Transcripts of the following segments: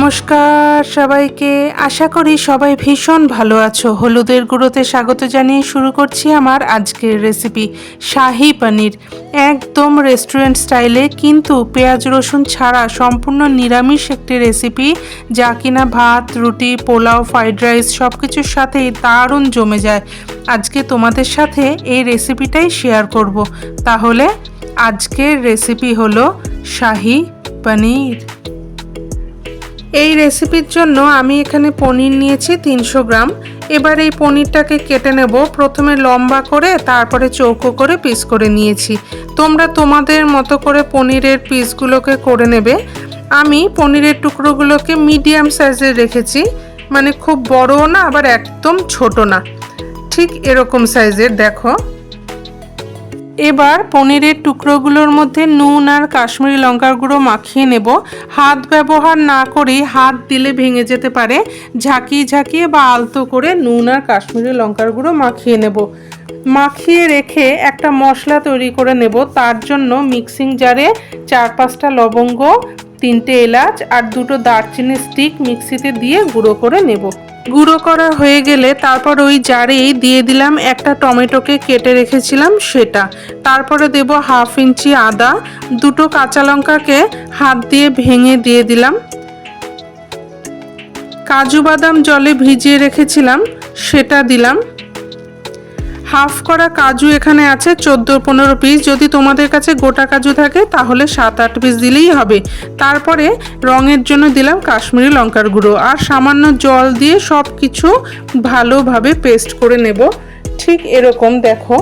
নমস্কার সবাইকে, আশা করি সবাই ভীষণ ভালো আছো। হলুদের গুঁড়োতে স্বাগত জানিয়ে শুরু করছি আমার আজকের রেসিপি শাহি পনির। একদম রেস্টুরেন্ট স্টাইলে, কিন্তু পেঁয়াজ রসুন ছাড়া সম্পূর্ণ নিরামিষ একটি রেসিপি, যা কিনা ভাত, রুটি, পোলাও, ফ্রাইড রাইস সব কিছুর সাথেই দারুণ জমে যায়। আজকে তোমাদের সাথে এই রেসিপিটাই শেয়ার করব। তাহলে আজকের রেসিপি হলো শাহি পনির। এই রেসিপির জন্য আমি এখানে পনির নিয়েছি 300 গ্রাম। এবার এই পনিরটাকে কেটে নেব। প্রথমে লম্বা করে, তারপরে চৌকো করে পিস করে নিয়েছি। তোমরা তোমাদের মতো করে পনিরের পিসগুলোকে করে নেবে। আমি পনিরের টুকরোগুলোকে মিডিয়াম সাইজের রেখেছি, মানে খুব বড়ও না আবার একদম ছোট না, ঠিক এরকম সাইজের। দেখো, এবার পনিরের টুকরোগুলোর মধ্যে নুন আর কাশ্মীরি লঙ্কার গুঁড়ো মাখিয়ে নেব। হাত ব্যবহার না করেই, হাত দিলে ভেঙে যেতে পারে, ঝাঁকিয়ে ঝাঁকিয়ে বা আলতো করে নুন আর কাশ্মীরি লঙ্কার গুঁড়ো মাখিয়ে নেব। মাখিয়ে রেখে একটা মশলা তৈরি করে নেব। তার জন্য মিক্সিং জারে 4-5টা লবঙ্গ, 3টে এলাচ আর 2টো দারচিনি স্টিক মিক্সিতে দিয়ে গুঁড়ো করে নেব। গুঁড়ো করা হয়ে গেলে তারপর ওই জারেই দিয়ে দিলাম একটা টমেটোকে কেটে রেখেছিলাম সেটা। তারপরে দেব 1/2 ইঞ্চি আদা, 2টো কাঁচা লঙ্কাকে হাত দিয়ে ভেঙে দিয়ে দিলাম। কাজু বাদাম জলে ভিজিয়ে রেখেছিলাম সেটা দিলাম। হাফ করা কাজু এখানে আছে 14-15 পিস। যদি তোমাদের কাছে গোটা কাজু থাকে তাহলে 7-8 পিস দিলেই হবে। তারপরে রঙের জন্য দিলাম কাশ্মীরি লঙ্কার গুঁড়ো আর সামান্য জল দিয়ে সব কিছু ভালোভাবে পেস্ট করে নেব। ঠিক এরকম দেখো।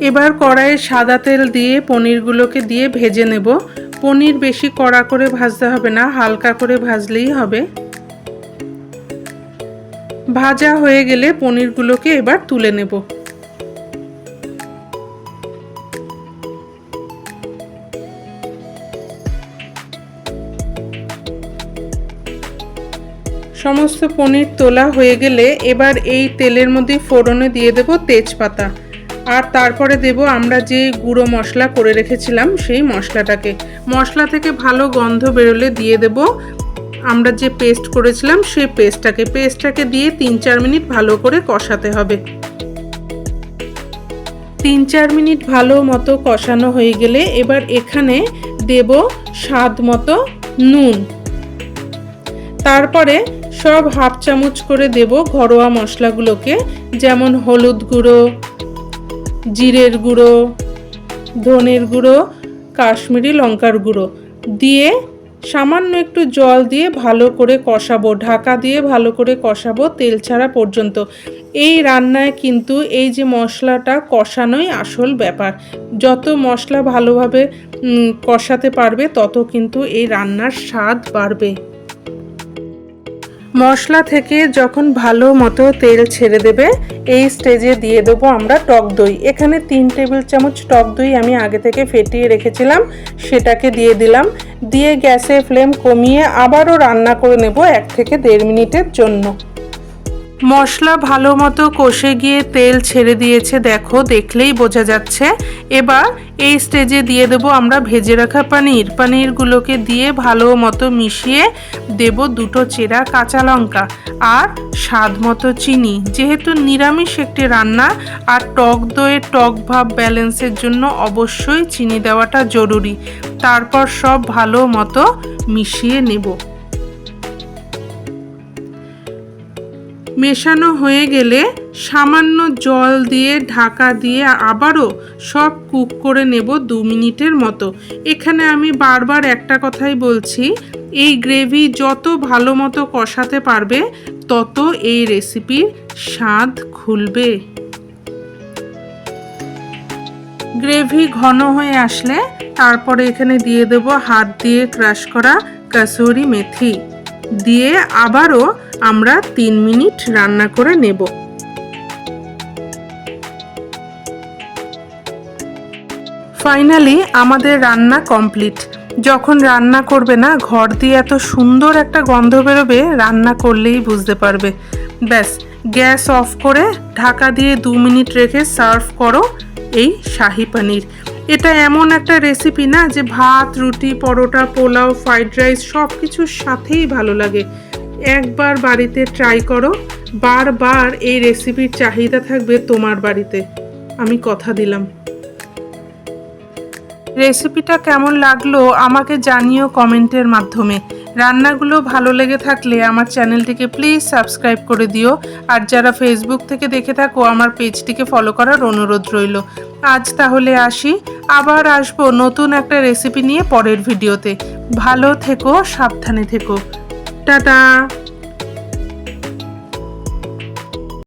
এবার কড়াইয়ে সাদা তেল দিয়ে পনিরগুলোকে দিয়ে ভেজে নেব। পনির বেশি কড়া করে ভাজতে হবে না, হালকা করে ভাজলেই হবে। ভাজা হয়ে গেলে পনিরগুলোকে এবার তুলে নেব। সমস্ত পনির তোলা হয়ে গেলে এবার এই তেলের মধ্যে ফোড়নে দিয়ে দেব তেজপাতা, আর তারপরে দেব আমরা যে গুঁড়ো মশলা করে রেখেছিলাম সেই মশলাটাকে। মশলা থেকে ভালো গন্ধ বেরোলে দিয়ে দেব আমরা যে পেস্ট করেছিলাম সেই পেস্টটাকে দিয়ে 3-4 মিনিট ভালো করে কষাতে হবে। 3-4 মিনিট ভালো মতো কষানো হয়ে গেলে এবার এখানে দেব স্বাদ মতো নুন। তারপরে সব 1/2 চামচ করে দেব ঘরোয়া মশলাগুলোকে, যেমন হলুদ গুঁড়ো, জিরের গুঁড়ো, ধনের গুঁড়ো, কাশ্মীরি লঙ্কার গুঁড়ো দিয়ে সামান্য একটু জল দিয়ে ভালো করে কষাবো। ঢাকা দিয়ে ভালো করে কষাবো তেল ছাড়া পর্যন্ত। এই রান্নায় কিন্তু এই যে মশলাটা কষানোই আসল ব্যাপার। যত মশলা ভালোভাবে কষাতে পারবে তত কিন্তু এই রান্নার স্বাদ বাড়বে। মশলা থেকে যখন ভালো মতো তেল ছেড়ে দেবে এই স্টেজে দিয়ে দেবো আমরা টক দই। এখানে 3 টেবিল চামচ টক দই আমি আগে থেকে ফেটিয়ে রেখেছিলাম, সেটাকে দিয়ে দিলাম। দিয়ে গ্যাসের ফ্লেম কমিয়ে আবারও রান্না করে নেব 1 থেকে 1.5 মিনিটের জন্য। মশলা ভালো মতো কষে গিয়ে তেল ছেড়ে দিয়েছে, দেখো, দেখলেই বোঝা যাচ্ছে। এবার এই স্টেজে দিয়ে দেব আমরা ভেজে রাখা পনিরগুলোকে দিয়ে ভালো মতো মিশিয়ে দেব 2টো চেরা কাঁচা লঙ্কা আর স্বাদ মতো চিনি। যেহেতু নিরামিষ একটি রান্না আর টক দইয়ের টক ভাব ব্যালেন্সের জন্য অবশ্যই চিনি দেওয়াটা জরুরি। তারপর সব ভালো মতো মিশিয়ে নেব। মেশানো হয়ে গেলে সামান্য জল দিয়ে ঢাকা দিয়ে আবারও সব কুক করে নেব 2 মিনিটের মতো। এখানে আমি বারবার একটা কথাই বলছি, এই গ্রেভি যত ভালো মতো কষাতে পারবে তত এই রেসিপির স্বাদ খুলবে। গ্রেভি ঘন হয়ে আসলে তারপরে এখানে দিয়ে দেব হাত দিয়ে ক্রাশ করা কাসুরি মেথি দিয়ে আবারও আমরা 3 মিনিট রান্না করে নেব। ফাইনালি আমাদের রান্না কমপ্লিট। যখন রান্না করবে না, ঘর দিয়ে এত সুন্দর একটা গন্ধ বেরোবে, রান্না করলেই বুঝতে পারবে। ব্যাস, গ্যাস অফ করে ঢাকা দিয়ে 2 মিনিট রেখে সার্ভ করো। এই শাহি পনির। এটা এমন একটা রেসিপি না যে ভাত, রুটি, পরোটা, পোলাও, ফ্রাইড রাইস সব কিছুর সাথেই ভালো লাগে। একবার বাড়িতে ট্রাই করো, বারবার এই রেসিপির চাহিদা থাকবে তোমার বাড়িতে, আমি কথা দিলাম। রেসিপিটা কেমন লাগলো আমাকে জানিও কমেন্টের মাধ্যমে। রান্নাগুলো ভালো লেগে থাকলে আমার চ্যানেলটিকে প্লিজ সাবস্ক্রাইব করে দিও। আর যারা ফেসবুক থেকে দেখে থাকো আমার পেজটিকে ফলো করার অনুরোধ রইল। আজ তাহলে আসি, আবার আসবো নতুন একটা রেসিপি নিয়ে পরের ভিডিওতে। ভালো থেকো, সাবধানে থেকো। টাটা।